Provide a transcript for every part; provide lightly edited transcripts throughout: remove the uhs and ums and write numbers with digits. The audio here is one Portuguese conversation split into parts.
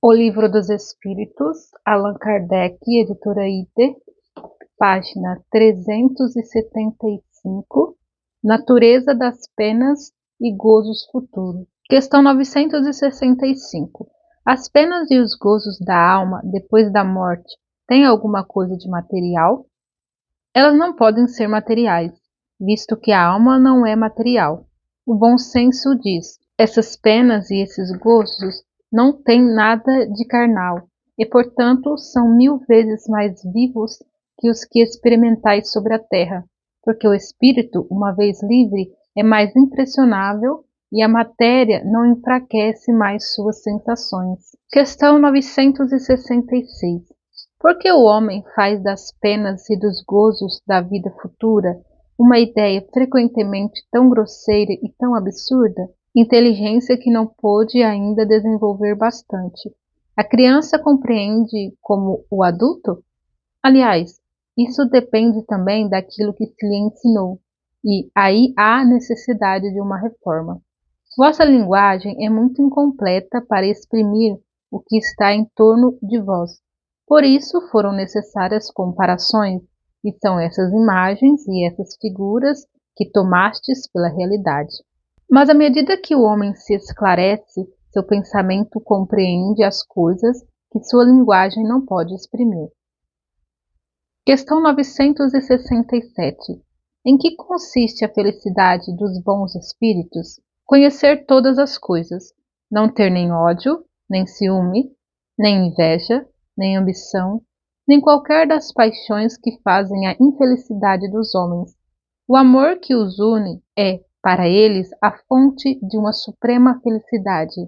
O Livro dos Espíritos, Allan Kardec, editora Iter, página 375, Natureza das penas e gozos futuros. Questão 965. As penas e os gozos da alma depois da morte têm alguma coisa de material? Elas não podem ser materiais, visto que a alma não é material. O bom senso diz: essas penas e esses gozos não têm nada de carnal, e portanto são 1000 vezes mais vivos que os que experimentais sobre a terra, porque o espírito, uma vez livre, é mais impressionável e a matéria não enfraquece mais suas sensações. Questão 966. Por que o homem faz das penas e dos gozos da vida futura uma ideia frequentemente tão grosseira e tão absurda? Inteligência que não pôde ainda desenvolver bastante. A criança compreende como o adulto? Aliás, isso depende também daquilo que se lhe ensinou, e aí há necessidade de uma reforma. Vossa linguagem é muito incompleta para exprimir o que está em torno de vós. Por isso foram necessárias comparações, e são essas imagens e essas figuras que tomastes pela realidade. Mas à medida que o homem se esclarece, seu pensamento compreende as coisas que sua linguagem não pode exprimir. Questão 967. Em que consiste a felicidade dos bons espíritos? Conhecer todas as coisas, não ter nem ódio, nem ciúme, nem inveja, nem ambição, nem qualquer das paixões que fazem a infelicidade dos homens. O amor que os une é, para eles, a fonte de uma suprema felicidade.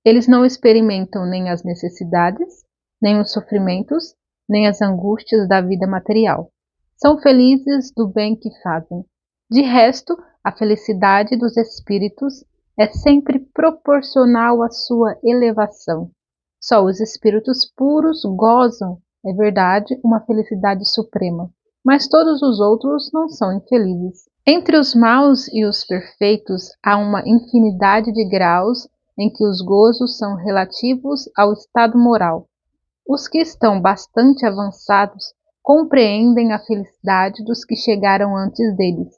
Eles não experimentam nem as necessidades, nem os sofrimentos, nem as angústias da vida material. São felizes do bem que fazem. De resto, a felicidade dos espíritos é sempre proporcional à sua elevação. Só os espíritos puros gozam, é verdade, uma felicidade suprema, mas todos os outros não são infelizes. Entre os maus e os perfeitos há uma infinidade de graus em que os gozos são relativos ao estado moral. Os que estão bastante avançados compreendem a felicidade dos que chegaram antes deles.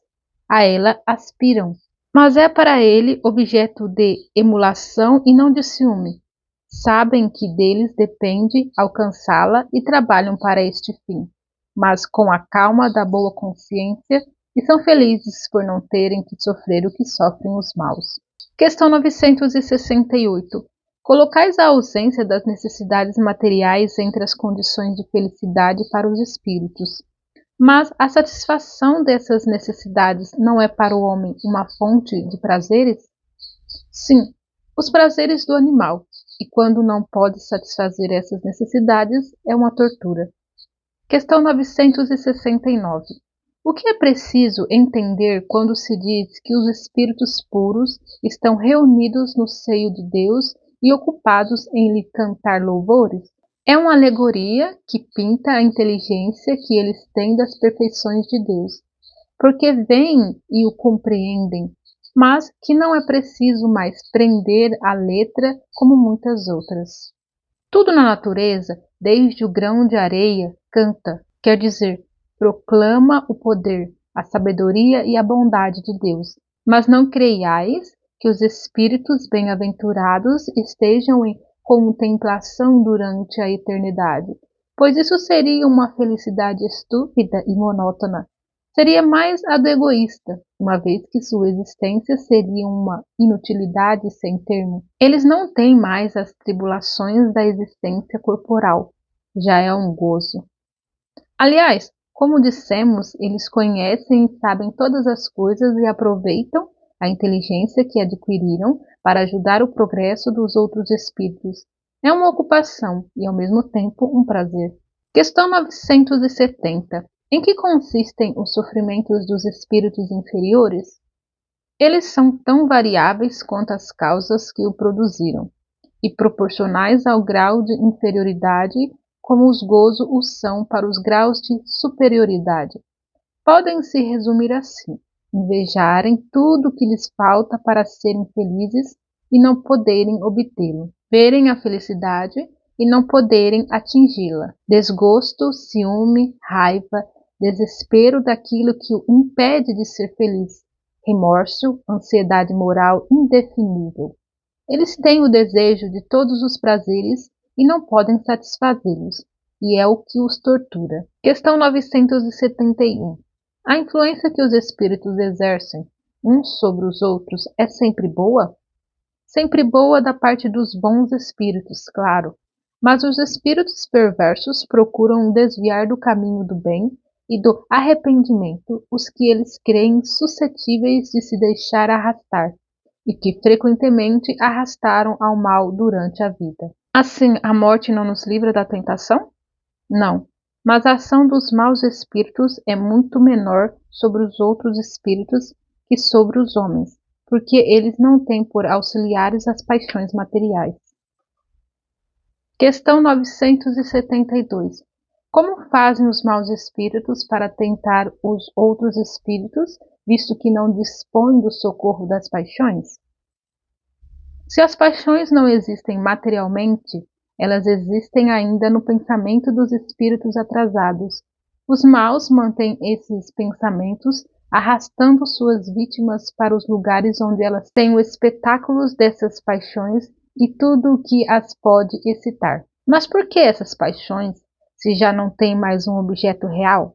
A ela aspiram, mas é para ele objeto de emulação e não de ciúme. Sabem que deles depende alcançá-la e trabalham para este fim, mas com a calma da boa consciência, e são felizes por não terem que sofrer o que sofrem os maus. Questão 968. Colocais a ausência das necessidades materiais entre as condições de felicidade para os espíritos. Mas a satisfação dessas necessidades não é para o homem uma fonte de prazeres? Sim, os prazeres do animal, e quando não pode satisfazer essas necessidades, é uma tortura. Questão 969. O que é preciso entender quando se diz que os espíritos puros estão reunidos no seio de Deus e ocupados em lhe cantar louvores? É uma alegoria que pinta a inteligência que eles têm das perfeições de Deus, porque veem e o compreendem, mas que não é preciso mais prender a letra como muitas outras. Tudo na natureza, desde o grão de areia, canta, quer dizer, proclama o poder, a sabedoria e a bondade de Deus. Mas não creiais que os espíritos bem-aventurados estejam em contemplação durante a eternidade, pois isso seria uma felicidade estúpida e monótona. Seria mais a do egoísta, uma vez que sua existência seria uma inutilidade sem termo. Eles não têm mais as tribulações da existência corporal, já é um gozo. Aliás, como dissemos, eles conhecem e sabem todas as coisas e aproveitam a inteligência que adquiriram para ajudar o progresso dos outros espíritos. É uma ocupação e, ao mesmo tempo, um prazer. Questão 970. Em que consistem os sofrimentos dos espíritos inferiores? Eles são tão variáveis quanto as causas que o produziram, e proporcionais ao grau de inferioridade como os gozos o são para os graus de superioridade. Podem-se resumir assim: invejarem tudo o que lhes falta para serem felizes e não poderem obtê-lo, verem a felicidade e não poderem atingi-la. Desgosto, ciúme, raiva, desespero daquilo que o impede de ser feliz, remorso, ansiedade moral indefinível. Eles têm o desejo de todos os prazeres e não podem satisfazê-los, e é o que os tortura. Questão 971. A influência que os espíritos exercem uns sobre os outros é sempre boa? Sempre boa da parte dos bons espíritos, claro, mas os espíritos perversos procuram desviar do caminho do bem e do arrependimento os que eles creem suscetíveis de se deixar arrastar, e que frequentemente arrastaram ao mal durante a vida. Assim, a morte não nos livra da tentação? Não, mas a ação dos maus espíritos é muito menor sobre os outros espíritos que sobre os homens, porque eles não têm por auxiliares as paixões materiais. Questão 972. Como fazem os maus espíritos para tentar os outros espíritos, visto que não dispõem do socorro das paixões? Se as paixões não existem materialmente, elas existem ainda no pensamento dos espíritos atrasados. Os maus mantêm esses pensamentos, arrastando suas vítimas para os lugares onde elas têm os espetáculos dessas paixões e tudo o que as pode excitar. Mas por que essas paixões, se já não têm mais um objeto real?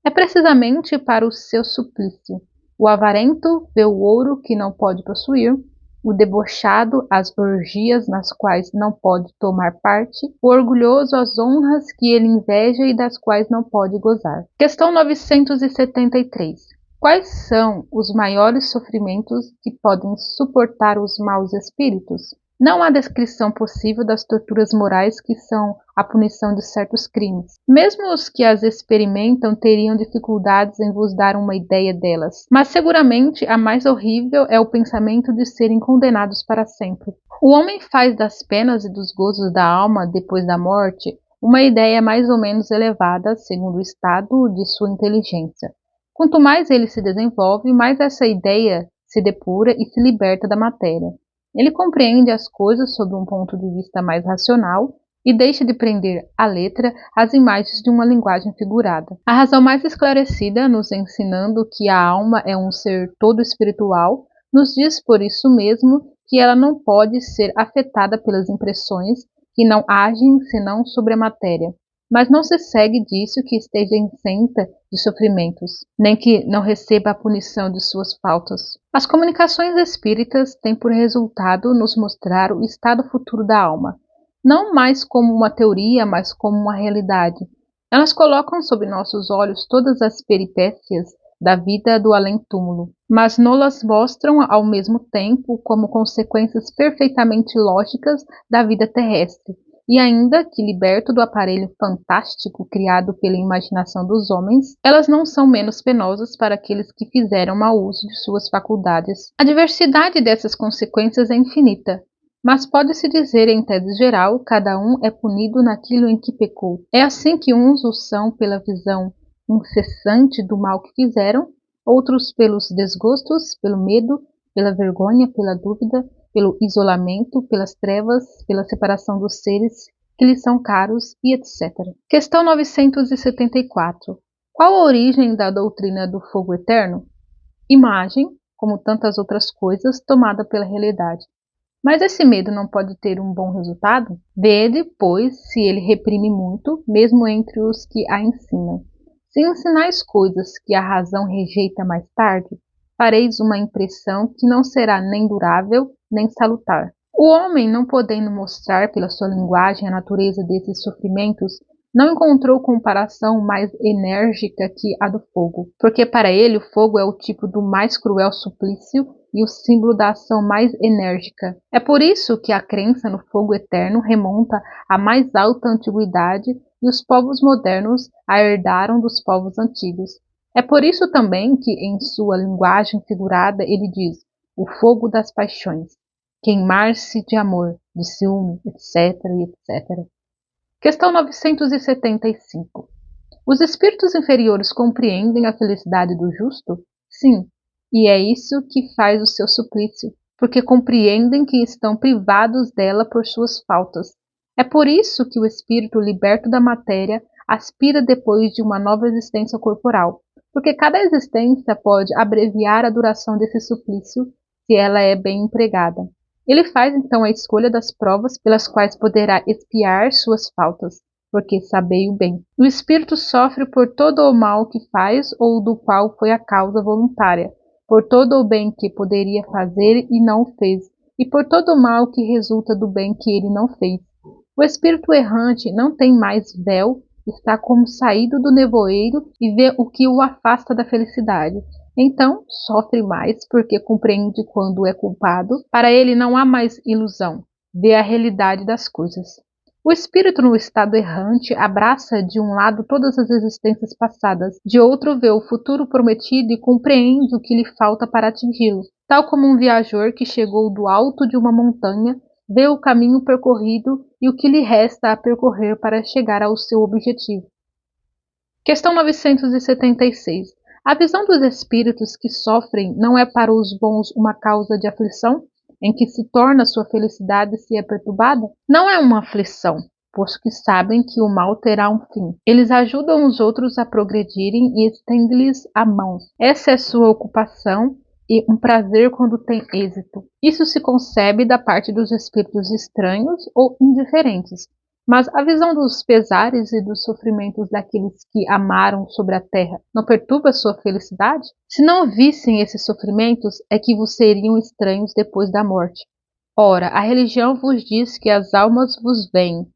É precisamente para o seu suplício. O avarento vê o ouro que não pode possuir, o debochado as orgias nas quais não pode tomar parte, o orgulhoso as honras que ele inveja e das quais não pode gozar. Questão 973. Quais são os maiores sofrimentos que podem suportar os maus espíritos? Não há descrição possível das torturas morais que são a punição de certos crimes. Mesmo os que as experimentam teriam dificuldades em vos dar uma ideia delas, mas seguramente a mais horrível é o pensamento de serem condenados para sempre. O homem faz das penas e dos gozos da alma depois da morte uma ideia mais ou menos elevada, segundo o estado de sua inteligência. Quanto mais ele se desenvolve, mais essa ideia se depura e se liberta da matéria. Ele compreende as coisas sob um ponto de vista mais racional e deixa de prender à letra as imagens de uma linguagem figurada. A razão mais esclarecida, nos ensinando que a alma é um ser todo espiritual, nos diz por isso mesmo que ela não pode ser afetada pelas impressões que não agem senão sobre a matéria. Mas não se segue disso que esteja isenta de sofrimentos, nem que não receba a punição de suas faltas. As comunicações espíritas têm por resultado nos mostrar o estado futuro da alma, não mais como uma teoria, mas como uma realidade. Elas colocam sob nossos olhos todas as peripécias da vida do além-túmulo, mas nos mostram ao mesmo tempo como consequências perfeitamente lógicas da vida terrestre. E ainda que liberto do aparelho fantástico criado pela imaginação dos homens, elas não são menos penosas para aqueles que fizeram mau uso de suas faculdades. A diversidade dessas consequências é infinita, mas pode-se dizer em tese geral, cada um é punido naquilo em que pecou. É assim que uns o são pela visão incessante do mal que fizeram, outros pelos desgostos, pelo medo, pela vergonha, pela dúvida, pelo isolamento, pelas trevas, pela separação dos seres que lhes são caros e etc. Questão 974. Qual a origem da doutrina do fogo eterno? Imagem, como tantas outras coisas, tomada pela realidade. Mas esse medo não pode ter um bom resultado? Vede, pois, se ele reprime muito, mesmo entre os que a ensinam. Se ensinais coisas que a razão rejeita mais tarde, fareis uma impressão que não será nem durável, nem salutar. O homem, não podendo mostrar pela sua linguagem a natureza desses sofrimentos, não encontrou comparação mais enérgica que a do fogo, porque para ele o fogo é o tipo do mais cruel suplício e o símbolo da ação mais enérgica. É por isso que a crença no fogo eterno remonta à mais alta antiguidade e os povos modernos a herdaram dos povos antigos. É por isso também que, em sua linguagem figurada, ele diz o fogo das paixões, queimar-se de amor, de ciúme, etc, etc. Questão 975. Os espíritos inferiores compreendem a felicidade do justo? Sim, e é isso que faz o seu suplício, porque compreendem que estão privados dela por suas faltas. É por isso que o espírito liberto da matéria aspira depois de uma nova existência corporal, porque cada existência pode abreviar a duração desse suplício se ela é bem empregada. Ele faz então a escolha das provas pelas quais poderá expiar suas faltas, porque sabei-o bem. O espírito sofre por todo o mal que faz ou do qual foi a causa voluntária, por todo o bem que poderia fazer e não fez, e por todo o mal que resulta do bem que ele não fez. O espírito errante não tem mais véu, está como saído do nevoeiro e vê o que o afasta da felicidade. Então, sofre mais porque compreende quando é culpado. Para ele não há mais ilusão, vê a realidade das coisas. O espírito no estado errante abraça de um lado todas as existências passadas, de outro vê o futuro prometido e compreende o que lhe falta para atingi-lo. Tal como um viajor que chegou do alto de uma montanha, vê o caminho percorrido e o que lhe resta a percorrer para chegar ao seu objetivo. Questão 976. A visão dos espíritos que sofrem não é para os bons uma causa de aflição, em que se torna sua felicidade se é perturbada? Não é uma aflição, posto que sabem que o mal terá um fim. Eles ajudam os outros a progredirem e estendem-lhes a mão. Essa é sua ocupação e um prazer quando tem êxito. Isso se concebe da parte dos espíritos estranhos ou indiferentes. Mas a visão dos pesares e dos sofrimentos daqueles que amaram sobre a terra não perturba sua felicidade? Se não vissem esses sofrimentos, é que vos seriam estranhos depois da morte. Ora, a religião vos diz que as almas vos veem,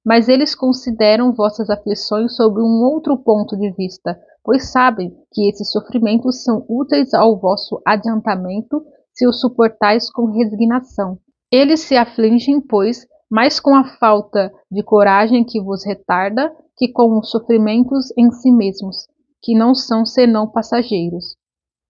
mas eles consideram vossas aflições sob um outro ponto de vista, pois sabem que esses sofrimentos são úteis ao vosso adiantamento se os suportais com resignação. Eles se afligem, pois, mais com a falta de coragem que vos retarda que com os sofrimentos em si mesmos, que não são senão passageiros.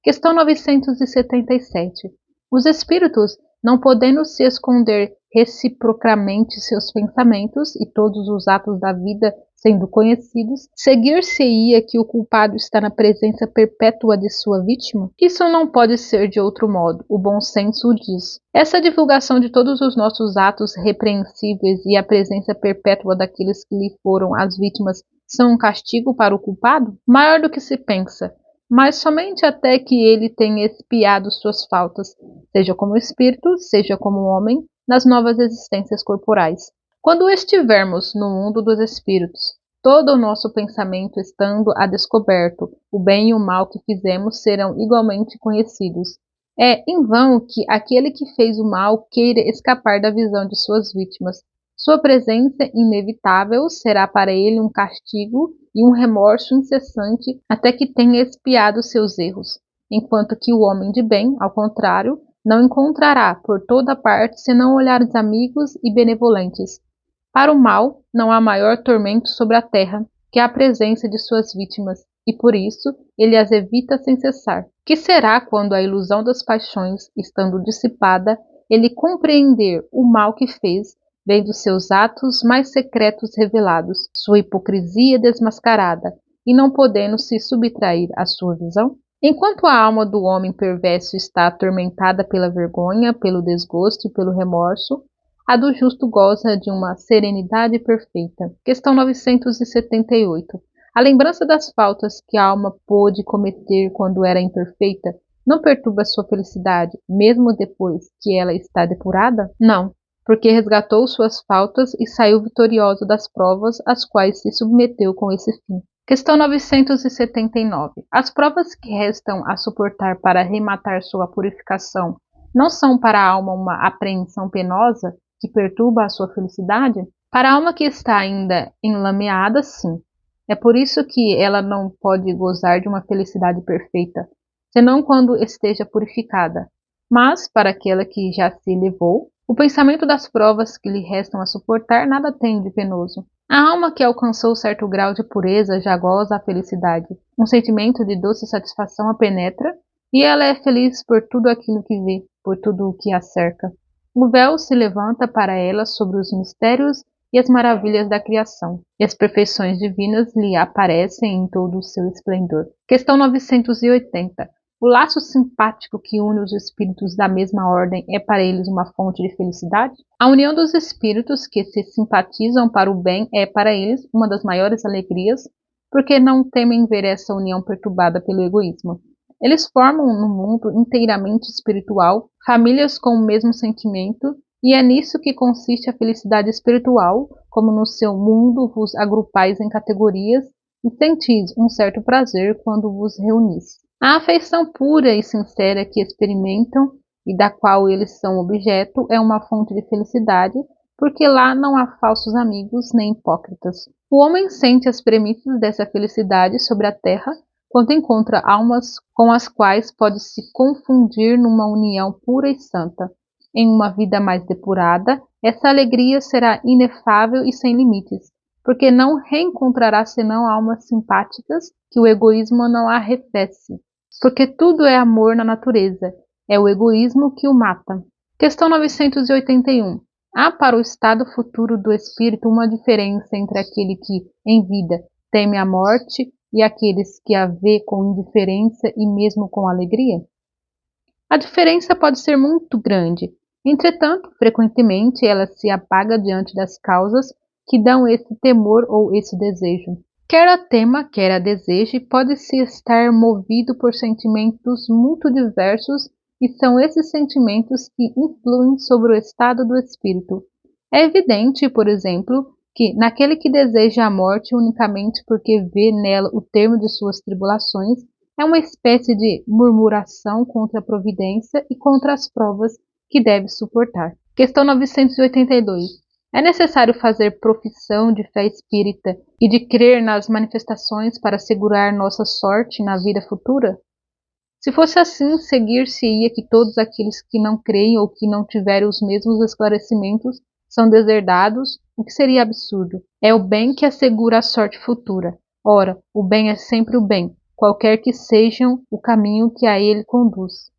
Questão 977. Os espíritos, não podendo se esconder reciprocamente seus pensamentos e todos os atos da vida sendo conhecidos, seguir-se-ia que o culpado está na presença perpétua de sua vítima? Isso não pode ser de outro modo, o bom senso o diz. Essa divulgação de todos os nossos atos repreensíveis e a presença perpétua daqueles que lhe foram as vítimas são um castigo para o culpado? Maior do que se pensa, mas somente até que ele tenha expiado suas faltas, seja como espírito, seja como homem, nas novas existências corporais. Quando estivermos no mundo dos espíritos, todo o nosso pensamento estando a descoberto, o bem e o mal que fizemos serão igualmente conhecidos. É em vão que aquele que fez o mal queira escapar da visão de suas vítimas. Sua presença inevitável será para ele um castigo e um remorso incessante até que tenha expiado seus erros, enquanto que o homem de bem, ao contrário, não encontrará por toda parte senão olhares amigos e benevolentes. Para o mal, não há maior tormento sobre a terra que a presença de suas vítimas, e por isso ele as evita sem cessar. Que será quando a ilusão das paixões, estando dissipada, ele compreender o mal que fez, vendo seus atos mais secretos revelados, sua hipocrisia desmascarada, e não podendo se subtrair à sua visão? Enquanto a alma do homem perverso está atormentada pela vergonha, pelo desgosto e pelo remorso, a do justo goza de uma serenidade perfeita. Questão 978. A lembrança das faltas que a alma pôde cometer quando era imperfeita não perturba sua felicidade, mesmo depois que ela está depurada? Não, porque resgatou suas faltas e saiu vitorioso das provas às quais se submeteu com esse fim. Questão 979. As provas que restam a suportar para rematar sua purificação não são para a alma uma apreensão penosa que perturba a sua felicidade? Para a alma que está ainda enlameada, sim. É por isso que ela não pode gozar de uma felicidade perfeita, senão quando esteja purificada. Mas, para aquela que já se elevou, o pensamento das provas que lhe restam a suportar nada tem de penoso. A alma que alcançou certo grau de pureza já goza a felicidade. Um sentimento de doce satisfação a penetra, e ela é feliz por tudo aquilo que vê, por tudo o que a cerca. O véu se levanta para ela sobre os mistérios e as maravilhas da criação, e as perfeições divinas lhe aparecem em todo o seu esplendor. Questão 980. O laço simpático que une os espíritos da mesma ordem é para eles uma fonte de felicidade? A união dos espíritos que se simpatizam para o bem é para eles uma das maiores alegrias, porque não temem ver essa união perturbada pelo egoísmo. Eles formam no mundo inteiramente espiritual famílias com o mesmo sentimento, e é nisso que consiste a felicidade espiritual, como no seu mundo vos agrupais em categorias e sentis um certo prazer quando vos reunis. A afeição pura e sincera que experimentam e da qual eles são objeto é uma fonte de felicidade, porque lá não há falsos amigos nem hipócritas. O homem sente as premissas dessa felicidade sobre a terra quando encontra almas com as quais pode se confundir numa união pura e santa. Em uma vida mais depurada, essa alegria será inefável e sem limites, porque não reencontrará senão almas simpáticas que o egoísmo não arrefece. Porque tudo é amor na natureza, é o egoísmo que o mata. Questão 981. Há para o estado futuro do espírito uma diferença entre aquele que, em vida, teme a morte e aqueles que a vê com indiferença e mesmo com alegria? A diferença pode ser muito grande. Entretanto, frequentemente ela se apaga diante das causas que dão esse temor ou esse desejo. Quer a tema, quer a deseje, pode-se estar movido por sentimentos muito diversos, e são esses sentimentos que influem sobre o estado do espírito. É evidente, por exemplo, que naquele que deseja a morte unicamente porque vê nela o termo de suas tribulações, é uma espécie de murmuração contra a providência e contra as provas que deve suportar. Questão 982. É necessário fazer profissão de fé espírita e de crer nas manifestações para assegurar nossa sorte na vida futura? Se fosse assim, seguir-se-ia que todos aqueles que não creem ou que não tiverem os mesmos esclarecimentos são deserdados, o que seria absurdo. É o bem que assegura a sorte futura. Ora, o bem é sempre o bem, qualquer que seja o caminho que a ele conduz.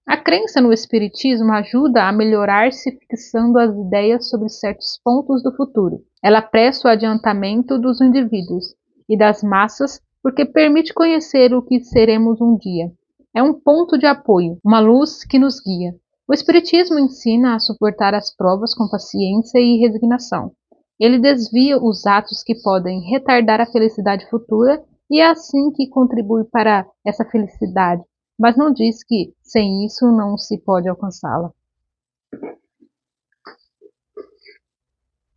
A crença no Espiritismo ajuda a melhorar-se fixando as ideias sobre certos pontos do futuro. Ela apressa o adiantamento dos indivíduos e das massas porque permite conhecer o que seremos um dia. É um ponto de apoio, uma luz que nos guia. O Espiritismo ensina a suportar as provas com paciência e resignação. Ele desvia os atos que podem retardar a felicidade futura e é assim que contribui para essa felicidade, mas não diz que sem isso não se pode alcançá-la.